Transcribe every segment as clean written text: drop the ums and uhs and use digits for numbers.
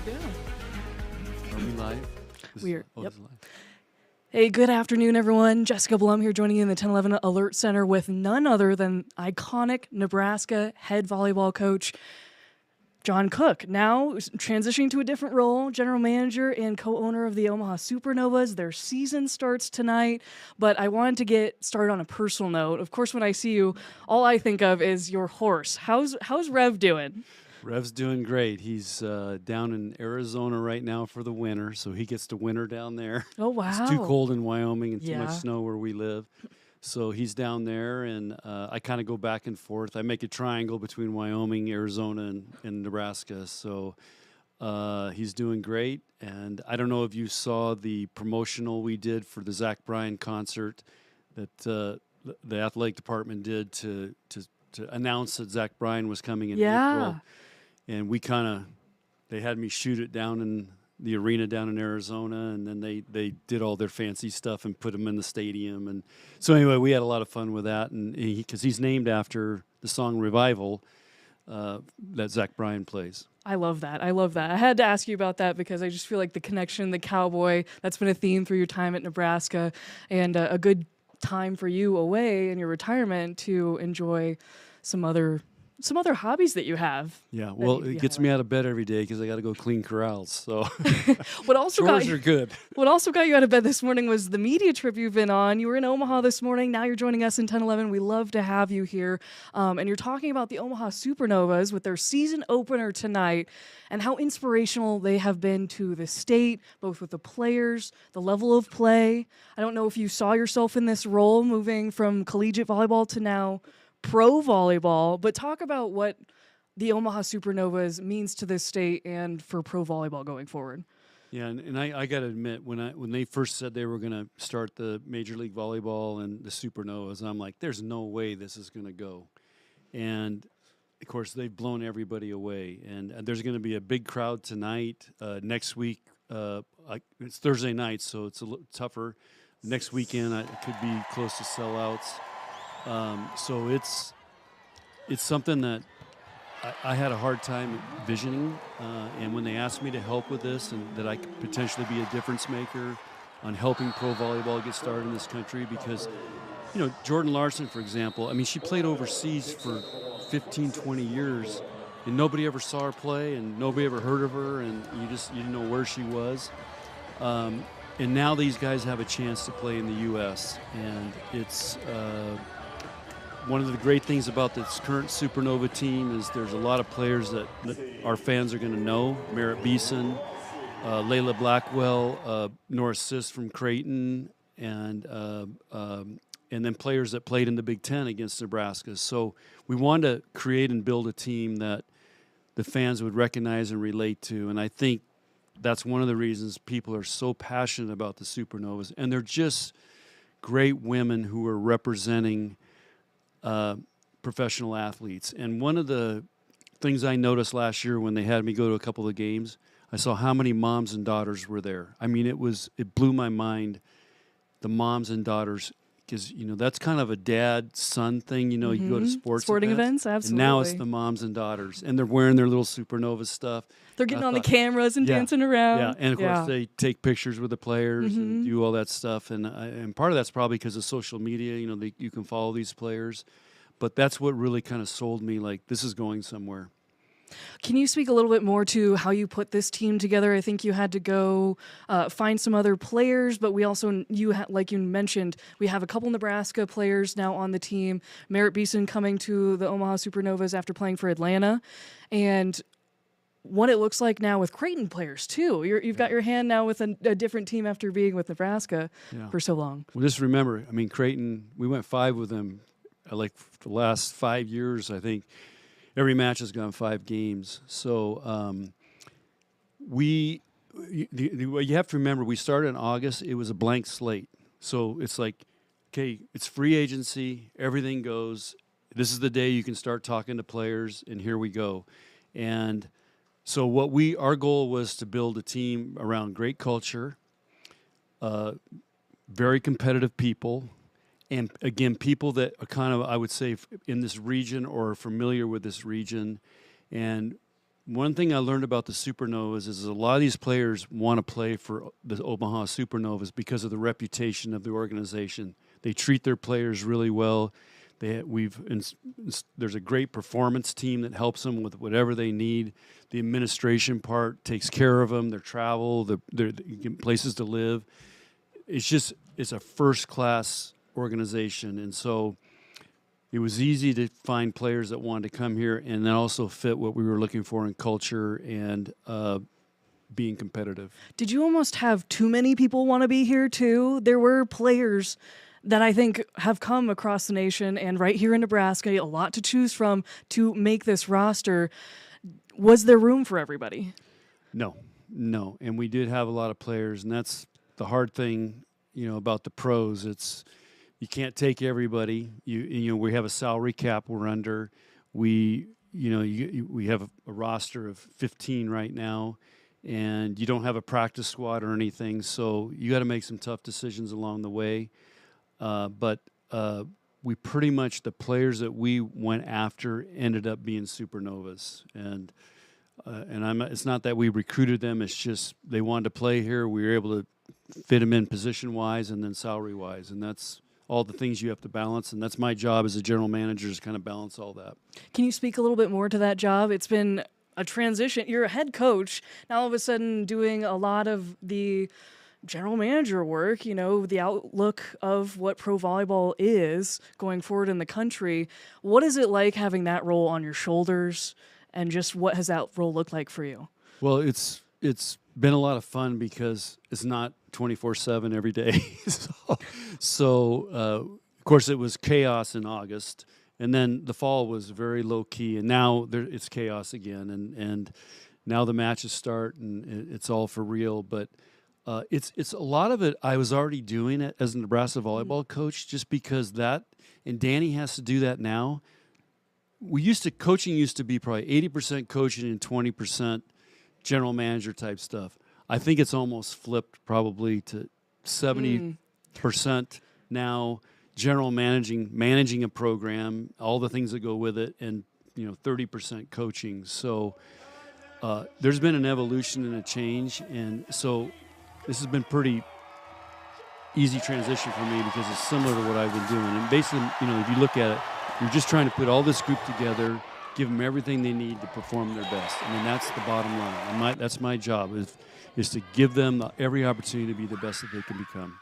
we go. Are we live? We're Live. Hey, good afternoon, everyone. Jessica Blum here, joining you in the 1011 Alert Center with none other than iconic Nebraska head volleyball coach John Cook, now transitioning to a different role, general manager and co-owner of the Omaha Supernovas. Their season starts tonight, but I wanted to get started on a personal note. Of course, when I see you, all I think of is your horse. How's Rev doing? Rev's doing great. He's down in Arizona right now for the winter, so he gets to winter down there. Oh, wow. It's too cold in Wyoming and too Yeah. much snow where we live. So he's down there, and I kind of go back and forth. I make a triangle between Wyoming, Arizona, and Nebraska. So he's doing great. And I don't know if you saw the promotional we did for the Zach Bryan concert that the athletic department did to announce that Zach Bryan was coming in April. And they had me shoot it down in the arena down in Arizona, and then they did all their fancy stuff and put him in the stadium. And so anyway, we had a lot of fun with that, and because he's named after the song Revival that Zach Bryan plays. I love that. I had to ask you about that because I just feel like the connection, the cowboy, that's been a theme through your time at Nebraska, and a good time for you away in your retirement to enjoy some other hobbies that you have. Yeah, well, it gets me out of bed every day because I got to go clean corrals. So chores are good. What also got you out of bed this morning was the media trip you've been on. You were in Omaha this morning. Now you're joining us in 1011. We love to have you here. And you're talking about the Omaha Supernovas with their season opener tonight and how inspirational they have been to the state, both with the players, the level of play. I don't know if you saw yourself in this role moving from collegiate volleyball to now pro volleyball, but talk about what the Omaha Supernovas means to this state and for pro volleyball going forward. Yeah, and I got to admit, when they first said they were going to start the Major League Volleyball and the Supernovas, I'm like, there's no way this is going to go. And, of course, they've blown everybody away. And there's going to be a big crowd tonight. Next week, it's Thursday night, so it's a little tougher. Next weekend, it could be close to sellouts. So it's something that I had a hard time envisioning, and when they asked me to help with this and that I could potentially be a difference maker on helping pro volleyball get started in this country, because, Jordan Larson, for example, I mean, she played overseas for 15, 20 years, and nobody ever saw her play, and nobody ever heard of her, and you didn't know where she was. And now these guys have a chance to play in the U.S., and it's one of the great things about this current Supernova team is there's a lot of players that our fans are going to know. Merritt Beeson, Layla Blackwell, Nora Sis from Creighton, and then players that played in the Big Ten against Nebraska. So we wanted to create and build a team that the fans would recognize and relate to, and I think that's one of the reasons people are so passionate about the Supernovas, and they're just great women who are representing professional athletes. And one of the things I noticed last year when they had me go to a couple of games, I saw how many moms and daughters were there. I mean, it blew my mind, the moms and daughters, because, that's kind of a dad-son thing. You go to sporting events, absolutely. And now it's the moms and daughters, and they're wearing their little Supernova stuff. They're getting on the cameras and dancing around. Yeah, and of course they take pictures with the players and do all that stuff. And part of that's probably because of social media. You can follow these players. But that's what really kind of sold me, like, this is going somewhere. Can you speak a little bit more to how you put this team together? I think you had to go find some other players, but we also, like you mentioned, we have a couple Nebraska players now on the team. Merritt Beeson coming to the Omaha Supernovas after playing for Atlanta. And what it looks like now with Creighton players, too. You've got your hand now with a different team after being with Nebraska for so long. Well, just remember, I mean, Creighton, we went 5 with them, like the last 5 years, I think. Every match has gone 5 games. So you have to remember, we started in August. It was a blank slate. So it's like, okay, it's free agency. Everything goes. This is the day you can start talking to players, and here we go. And so our goal was to build a team around great culture, very competitive people, and again, people that are kind of, I would say, in this region or familiar with this region. And one thing I learned about the Supernovas is a lot of these players want to play for the Omaha Supernovas because of the reputation of the organization. They treat their players really well. There's a great performance team that helps them with whatever they need. The administration part takes care of them, their travel, their places to live. It's a first-class organization, and so it was easy to find players that wanted to come here and then also fit what we were looking for in culture and being competitive. Did you almost have too many people want to be here too? There were players that I think have come across the nation and right here in Nebraska, a lot to choose from to make this roster. Was there room for everybody? No. And we did have a lot of players, and that's the hard thing, about the pros. You can't take everybody. We have a salary cap we're under. We have a roster of 15 right now, and you don't have a practice squad or anything. So you got to make some tough decisions along the way. But we pretty much, the players that we went after ended up being Supernovas, and it's not that we recruited them. It's just they wanted to play here. We were able to fit them in position wise and then salary wise, and that's all the things you have to balance, and that's my job as a general manager, is to kind of balance all that. Can you speak a little bit more to that job? It's been a transition. You're a head coach, now all of a sudden doing a lot of the general manager work, the outlook of what pro volleyball is going forward in the country. What is it like having that role on your shoulders, and just what has that role looked like for you? Well, it's been a lot of fun because it's not 24/7 every day. So of course, it was chaos in August, and then the fall was very low key, and now it's chaos again, and now the matches start, and it's all for real. But it's a lot of it. I was already doing it as a Nebraska volleyball coach, just because and Danny has to do that now. Coaching used to be probably 80% coaching and 20% general manager type stuff. I think it's almost flipped probably to 70% now, general managing a program, all the things that go with it, and 30% coaching. So there's been an evolution and a change, and so this has been pretty easy transition for me because it's similar to what I've been doing. And basically, if you look at it, you're just trying to put all this group together, give them everything they need to perform their best. I mean, that's the bottom line. And that's my job, is to give them every opportunity to be the best that they can become.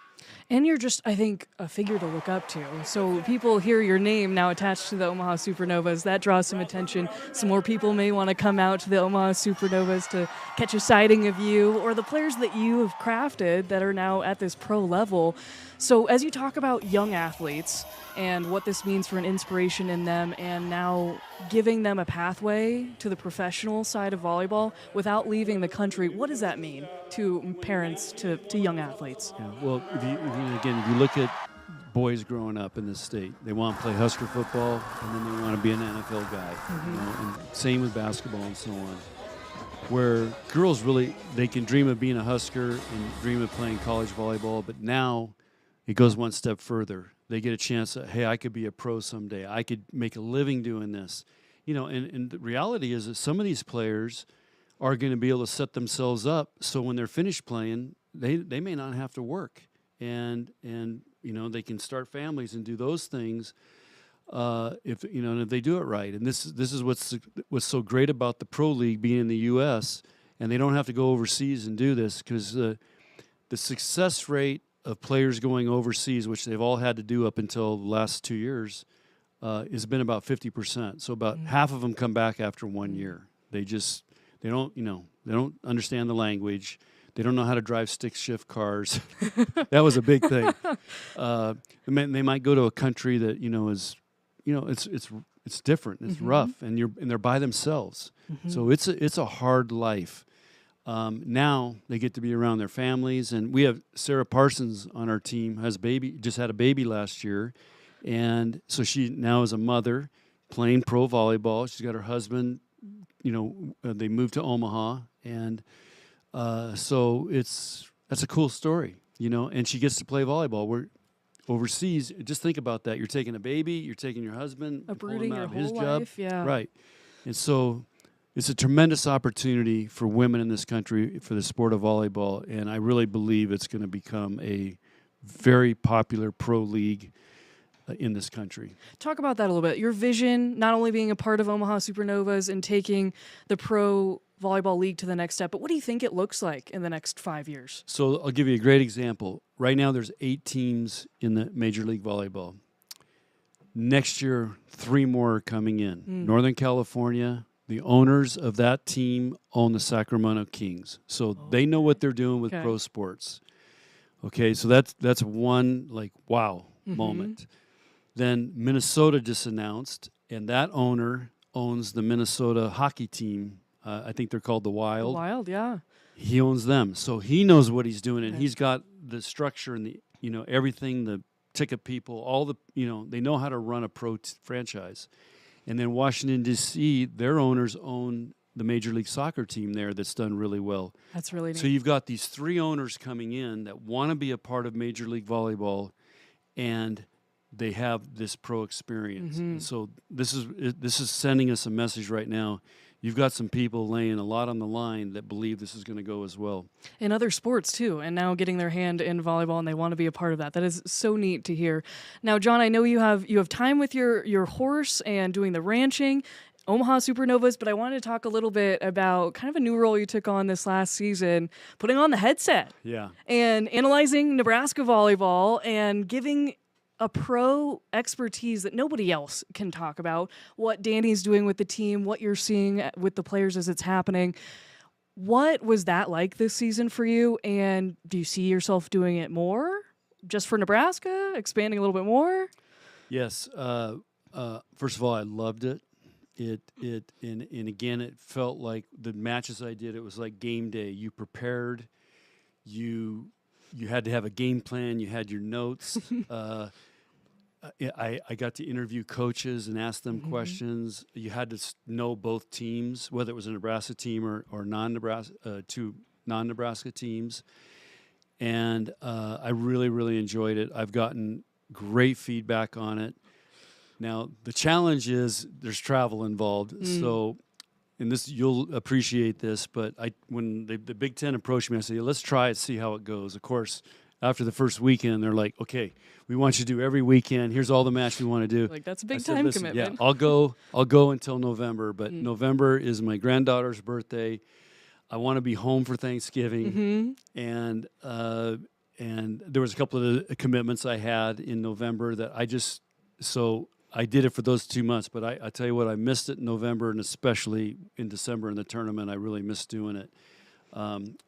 And you're just, I think, a figure to look up to. So people hear your name now attached to the Omaha Supernovas. That draws some attention. Some more people may want to come out to the Omaha Supernovas to catch a sighting of you or the players that you have crafted that are now at this pro level. So as you talk about young athletes and what this means for an inspiration in them, and now giving them a pathway to the professional side of volleyball without leaving the country, what does that mean to parents, to young athletes? Yeah, well, if you look at boys growing up in this state, they want to play Husker football, and then they want to be an NFL guy. And same with basketball and so on. Where girls they can dream of being a Husker and dream of playing college volleyball, but now it goes one step further. They get a chance that, hey, I could be a pro someday. I could make a living doing this. And the reality is that some of these players are going to be able to set themselves up so when they're finished playing, they may not have to work. And they can start families and do those things if they do it right. And this is what's so great about the pro league being in the U.S., and they don't have to go overseas and do this, because the success rate of players going overseas, which they've all had to do up until the last 2 years, has been about 50%. So about half of them come back after 1 year. They don't understand the language. They don't know how to drive stick shift cars. That was a big thing. They might go to a country that is, it's different. It's rough, and they're by themselves. So it's a hard life. Now they get to be around their families, and we have Sarah Parsons on our team, just had a baby last year, and so she now is a mother playing pro volleyball. She's got her husband. They moved to Omaha, and so that's a cool story. And she gets to play volleyball. We're overseas. Just think about that. You're taking a baby. You're taking your husband. Uprooting your his whole job. life. Yeah. Right. And so it's a tremendous opportunity for women in this country for the sport of volleyball, and I really believe it's going to become a very popular pro league in this country. Talk about that a little bit. Your vision, not only being a part of Omaha Supernovas and taking the pro volleyball league to the next step, but what do you think it looks like in the next 5 years? So I'll give you a great example. Right now there's 8 teams in the Major League Volleyball. Next year, 3 more are coming in. Northern California, the owners of that team own the Sacramento Kings. So they know what they're doing with pro sports. Okay, so that's one like wow moment. Then Minnesota just announced, and that owner owns the Minnesota hockey team. I think they're called the Wild. The Wild, yeah. He owns them, so he knows what he's doing, and he's got the structure and the everything, the ticket people, all the they know how to run a pro franchise. And then Washington D.C., their owners own the Major League Soccer team there that's done really well. That's really neat. So you've got these 3 owners coming in that want to be a part of Major League Volleyball, and they have this pro experience. And so this is sending us a message right now. You've got some people laying a lot on the line that believe this is going to go as well. In other sports, too, and now getting their hand in volleyball, and they want to be a part of that. That is so neat to hear. Now, John, I know you have time with your horse and doing the ranching, Omaha Supernovas, but I wanted to talk a little bit about kind of a new role you took on this last season, putting on the headset. Yeah. And analyzing Nebraska volleyball and giving a pro expertise that nobody else can talk about, what Danny's doing with the team, what you're seeing with the players as it's happening. What was that like this season for you? And do you see yourself doing it more just for Nebraska, expanding a little bit more? Yes. First of all, I loved it. And again, it felt like the matches I did, it was like game day. You prepared, you had to have a game plan, you had your notes. I got to interview coaches and ask them questions. You had to know both teams, whether it was a Nebraska team or non-Nebraska, 2 non-Nebraska teams. And I really, really enjoyed it. I've gotten great feedback on it. Now, the challenge is there's travel involved. So, and this you'll appreciate this, but when the Big Ten approached me, I said, let's try it, see how it goes. Of course, after the first weekend, they're like, okay, we want you to do every weekend. Here's all the match we want to do. Like, that's a big time commitment. Yeah, I'll go until November, but November is my granddaughter's birthday. I want to be home for Thanksgiving, and there was a couple of commitments I had in November that I did it for those 2 months, but I tell you what, I missed it in November, and especially in December in the tournament, I really missed doing it.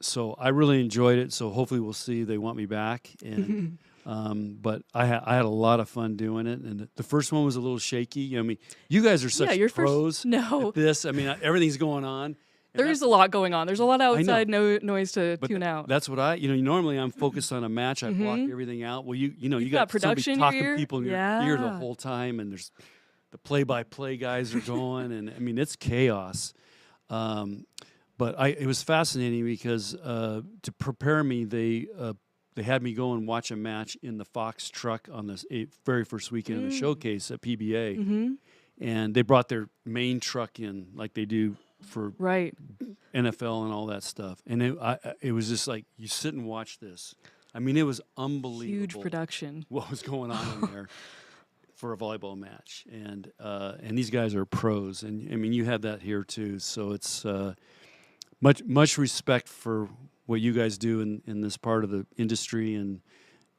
So I really enjoyed it. So hopefully we'll see they want me back. And but I had a lot of fun doing it. And the first one was a little shaky. I mean, you guys are such pros at this. I mean, everything's going on. There is a lot going on. There's a lot of outside noise to tune out. That's what normally I'm focused on a match. I block everything out. Well, you got production somebody in your talking people in your ear the whole time, and there's the play-by-play guys are going, and I mean it's chaos. But it was fascinating because to prepare me, they had me go and watch a match in the Fox truck on this very first weekend of the showcase at PBA, and they brought their main truck in like they do for NFL and all that stuff. And it was just like, you sit and watch this. I mean, it was unbelievable. Huge production. What was going on in there for a volleyball match. And these guys are pros. And, I mean, you had that here, too. So it's much respect for what you guys do in this part of the industry. And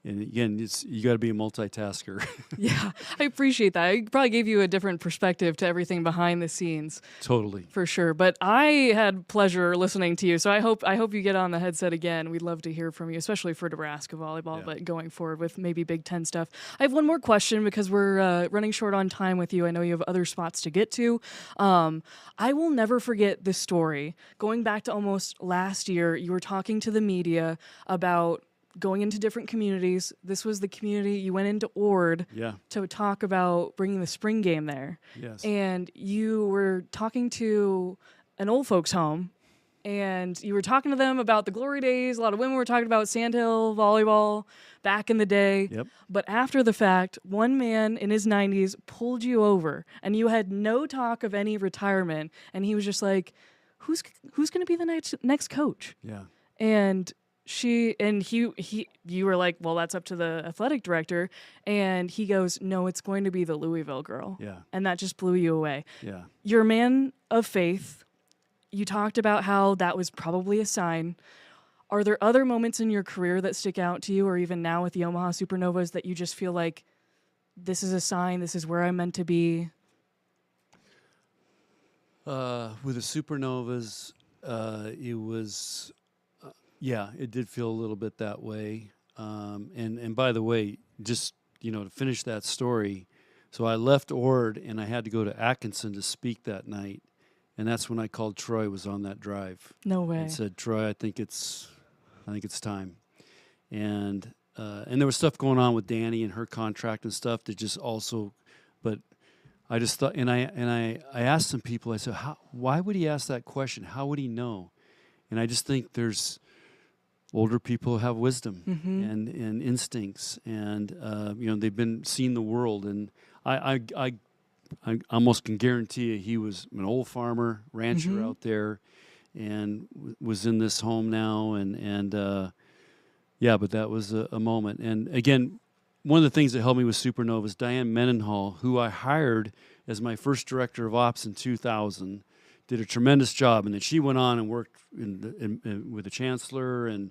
again, you got to be a multitasker. Yeah, I appreciate that. I probably gave you a different perspective to everything behind the scenes. Totally. For sure. But I had pleasure listening to you, so I hope you get on the headset again. We'd love to hear from you, especially for Nebraska volleyball, but going forward with maybe Big Ten stuff. I have one more question because we're running short on time with you. I know you have other spots to get to. I will never forget this story. Going back to almost last year, you were talking to the media about going into different communities. This was the community you went into Ord to talk about bringing the spring game there. Yes. And you were talking to an old folks home and you were talking to them about the glory days. A lot of women were talking about sandhill volleyball back in the day. Yep. But after the fact, one man in his 90s pulled you over, and you had no talk of any retirement. And he was just like, "Who's going to be the next coach?" Yeah. And you were like, "Well, that's up to the athletic director." And he goes, "No, it's going to be the Louisville girl." Yeah. And that just blew you away. Yeah. You're a man of faith. You talked about how that was probably a sign. Are there other moments in your career that stick out to you, or even now with the Omaha Supernovas, that you just feel like this is a sign, this is where I'm meant to be? With the Supernovas, it was, it did feel a little bit that way. And by the way, just, to finish that story, so I left Ord and I had to go to Atkinson to speak that night. And that's when I called Troy, was on that drive. No way. And said, Troy, I think it's time. And there was stuff going on with Danny and her contract and stuff that just also, but I just thought, and I asked some people, I said, why would he ask that question? How would he know? And I just think there's older people who have wisdom and instincts, and they've been seeing the world, and I almost can guarantee you he was an old farmer, rancher out there, and was in this home now, but that was a moment. And again, one of the things that helped me with Supernovas, Diane Mendenhall, who I hired as my first director of ops in 2000, did a tremendous job, and then she went on and worked with the chancellor and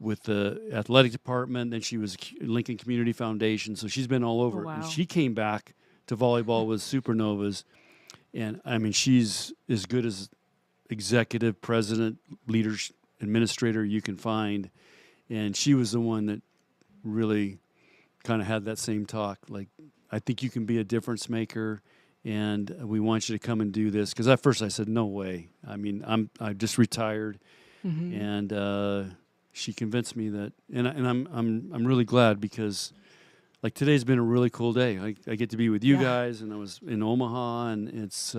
with the athletic department. Then she was Lincoln Community Foundation, so she's been all over. Oh, wow. And she came back to volleyball with Supernovas, and I mean, she's as good as executive, president, leaders, administrator you can find, and she was the one that really kind of had that same talk, like, I think you can be a difference maker, and we want you to come and do this. Because at first I said, no way. I mean, I just retired, and she convinced me that, and I'm really glad, because like today's been a really cool day. I get to be with you guys, and I was in Omaha, and it's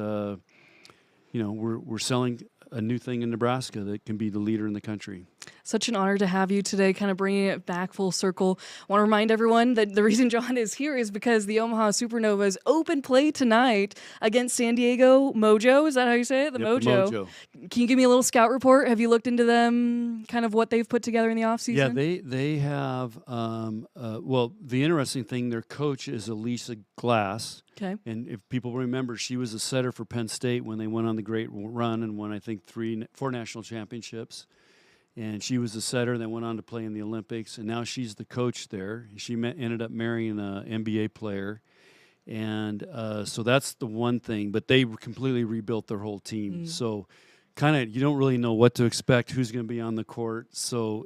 we're selling a new thing in Nebraska that can be the leader in the country. Such an honor to have you today, kind of bringing it back full circle. I want to remind everyone that the reason John is here is because the Omaha Supernovas open play tonight against San Diego Mojo. Is that how you say it? The Mojo. Can you give me a little scout report? Have you looked into them, kind of what they've put together in the offseason? Yeah, they have, the interesting thing, their coach is Elisa Glass. Okay. And if people remember, she was a setter for Penn State when they went on the great run and won, I think, 4 national championships. And she was a setter that went on to play in the Olympics, and now she's the coach there. She ended up marrying an NBA player, and so that's the one thing. But they completely rebuilt their whole team. So kind of you don't really know what to expect, who's going to be on the court. So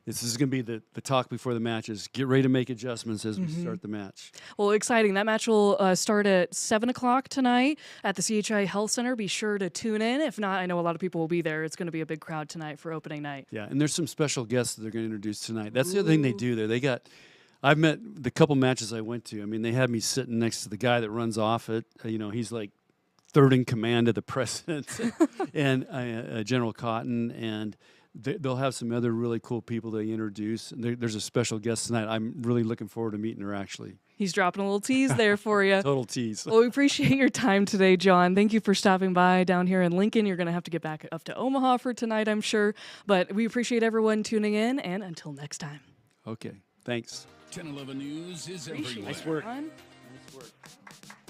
this is going to be the talk before the match is get ready to make adjustments as we start the match. Well, exciting. That match will start at 7 o'clock tonight at the CHI Health Center. Be sure to tune in. If not, I know a lot of people will be there. It's going to be a big crowd tonight for opening night. Yeah, and there's some special guests that they're going to introduce tonight. That's the other thing they do there. I've met the couple matches I went to. I mean, they had me sitting next to the guy that runs off it. He's like third in command of the president and General Cotton, and they'll have some other really cool people they introduce. There's a special guest tonight. I'm really looking forward to meeting her, actually. He's dropping a little tease there for you. Total tease. Well, we appreciate your time today, John. Thank you for stopping by down here in Lincoln. You're going to have to get back up to Omaha for tonight, I'm sure. But we appreciate everyone tuning in, and until next time. Okay, thanks. 1011 News is everywhere. Nice work. Nice work.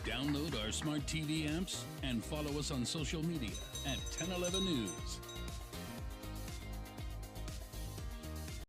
Download our smart TV apps and follow us on social media at 1011 News.